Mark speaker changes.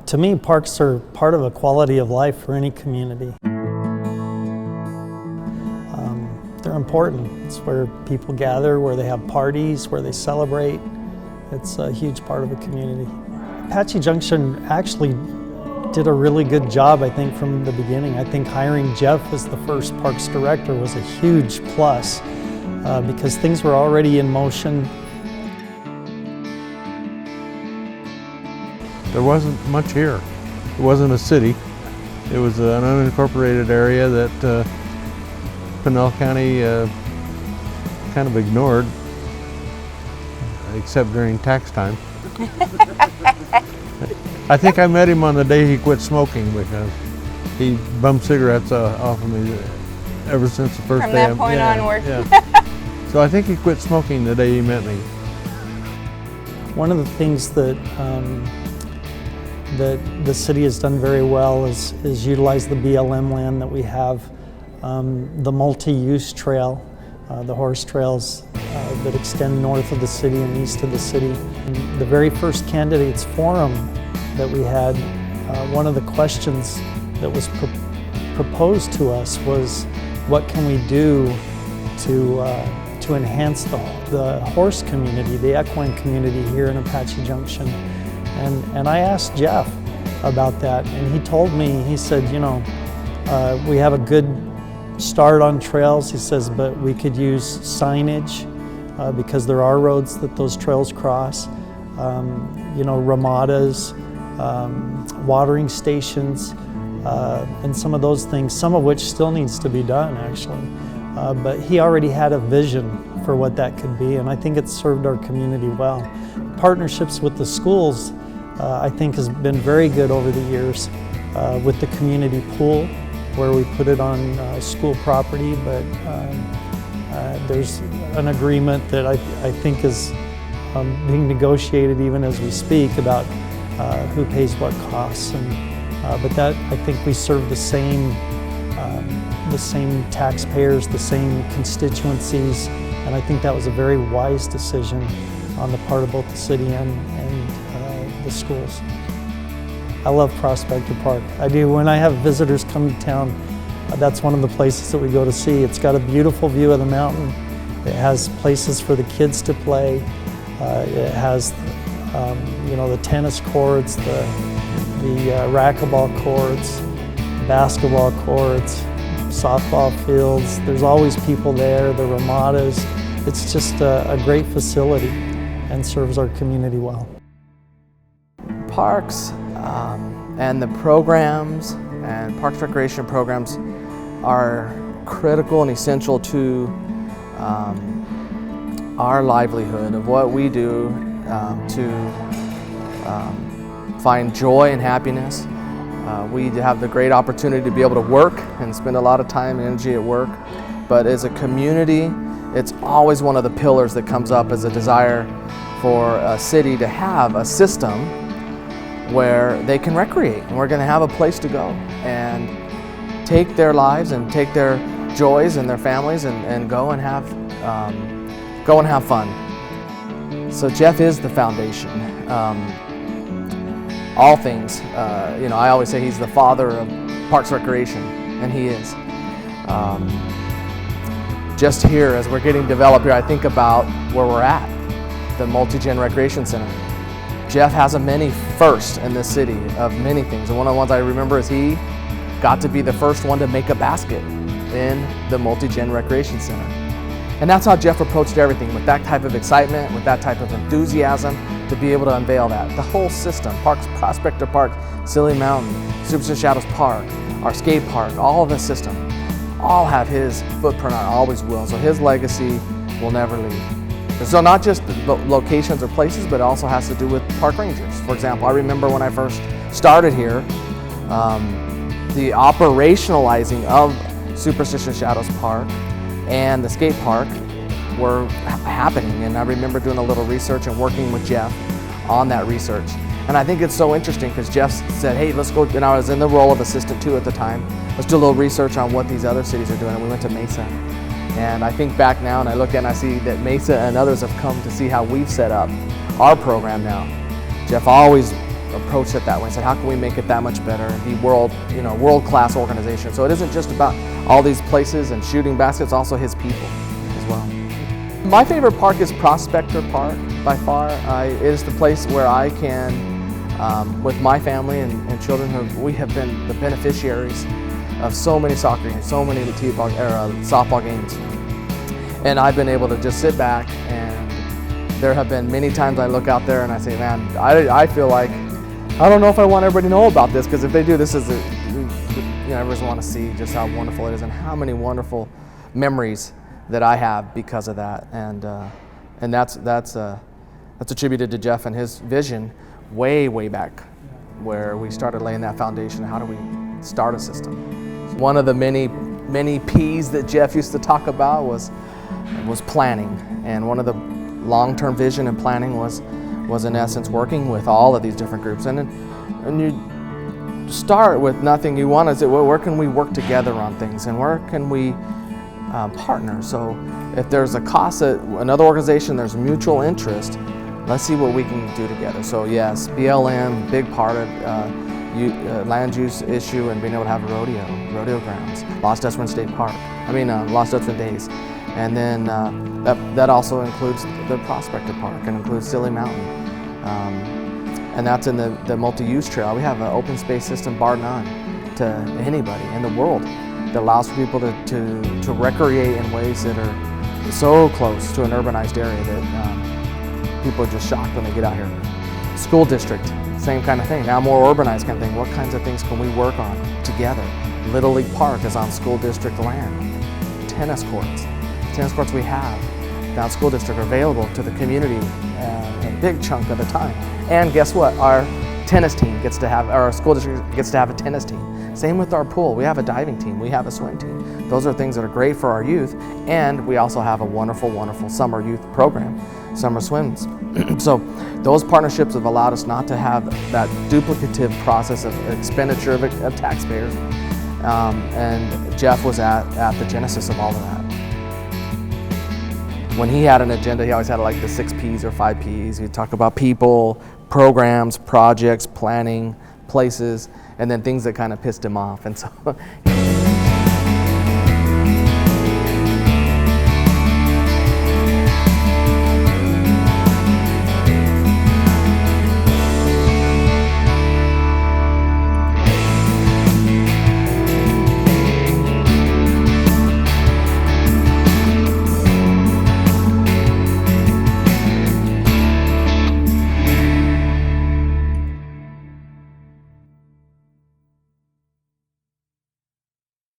Speaker 1: To me, parks are part of a quality of life for any community. They're important. It's where people gather, where they have parties, where they celebrate. It's a huge part of a community. Apache Junction actually did a really good job, I think, from the beginning. I think hiring Jeff as the first parks director was a huge plus because things were already in motion.
Speaker 2: There wasn't much here. It wasn't a city. It was an unincorporated area that Pinell County kind of ignored, except during tax time. I think I met him on the day he quit smoking because he bummed cigarettes off of me ever since the first day.
Speaker 3: From that point onward.
Speaker 2: Yeah. So I think he quit smoking the day he met me.
Speaker 1: One of the things that the city has done very well is utilize the BLM land that we have, the multi-use trail, the horse trails that extend north of the city and east of the city. And the very first candidates forum that we had, one of the questions that was proposed to us was, what can we do to enhance the horse community, the equine community here in Apache Junction? And I asked Jeff about that, and he told me, he said, you know, we have a good start on trails, he says, but we could use signage because there are roads that those trails cross, you know, ramadas, watering stations, and some of those things, some of which still needs to be done actually. But he already had a vision for what that could be, and I think it's served our community well. Partnerships with the schools, I think, has been very good over the years with the community pool, where we put it on school property, but there's an agreement that I think is being negotiated even as we speak about who pays what costs. But that, I think we serve the same taxpayers, the same constituencies, and I think that was a very wise decision on the part of both the city and the schools. I love Prospector Park. I do. When I have visitors come to town, that's one of the places that we go to see. It's got a beautiful view of the mountain. It has places for the kids to play. It has, you know, the tennis courts, the racquetball courts, basketball courts, softball fields. There's always people there, the ramadas. It's just a great facility and serves our community well.
Speaker 4: Parks and the programs and parks recreation programs are critical and essential to our livelihood of what we do to find joy and happiness. We have the great opportunity to be able to work and spend a lot of time and energy at work, but as a community, it's always one of the pillars that comes up as a desire for a city to have a system where they can recreate, and we're going to have a place to go and take their lives and take their joys and their families and go and have fun. So Jeff is the foundation. All things, you know, I always say he's the father of Parks Recreation, and he is. Just here, as we're getting developed here, I think about where we're at, the Multi-Gen Recreation Center. Jeff has a many firsts in this city of many things, and one of the ones I remember is he got to be the first one to make a basket in the Multi-Gen Recreation Center. And that's how Jeff approached everything, with that type of excitement, with that type of enthusiasm, to be able to unveil that. The whole system, Parks, Prospector Park, Silly Mountain, Superstition Shadows Park, our skate park, all of the system, all have his footprint on it, always will. So his legacy will never leave. And so not just locations or places, but it also has to do with park rangers. For example, I remember when I first started here, the operationalizing of Superstition Shadows Park and the skate park were happening, and I remember doing a little research and working with Jeff on that research. And I think it's so interesting because Jeff said, hey, let's go, and I was in the role of assistant too at the time, let's do a little research on what these other cities are doing, and we went to Mesa. And I think back now and I look at and I see that Mesa and others have come to see how we've set up our program now. Jeff always approached it that way. Said, how can we make it that much better and be world-class organization? So it isn't just about all these places and shooting baskets, also his people as well. My favorite park is Prospector Park by far. It is the place where I can, with my family and children, we have been the beneficiaries of so many soccer games, so many softball games. And I've been able to just sit back, and there have been many times I look out there and I say, man, I feel like, I don't know if I want everybody to know about this, because if they do, this is, everyone's want to see just how wonderful it is and how many wonderful memories that I have because of that. And that's attributed to Jeff and his vision way back, where we started laying that foundation. How do we start a system? One of the many P's that Jeff used to talk about was planning, and one of the long-term vision and planning was in essence working with all of these different groups. And you start with nothing. You want to say, well, where can we work together on things, and where can we partner? So if there's a cost at another organization, there's mutual interest, let's see what we can do together. So yes, BLM, big part of land use issue and being able to have a rodeo grounds, Lost Dutchman State Park, Lost Dutchman Days. And then that also includes the Prospector Park and includes Silly Mountain. And that's in the multi-use trail. We have an open space system, bar none, to anybody in the world that allows for people to recreate in ways that are so close to an urbanized area that people are just shocked when they get out here. School district, same kind of thing. Now more urbanized kind of thing. What kinds of things can we work on together? Little League Park is on school district land. Tennis courts we have down school district are available to the community a big chunk of the time. And guess what? Our tennis team gets to have, our school district gets to have a tennis team. Same with our pool. We have a diving team. We have a swim team. Those are things that are great for our youth. And we also have a wonderful summer youth program, summer swims. So those partnerships have allowed us not to have that duplicative process of expenditure of taxpayers. And Jeff was at the genesis of all of that. When he had an agenda, he always had like the 6 Ps or 5 Ps. He'd talk about people, programs, projects, planning, places, and then things that kind of pissed him off. And so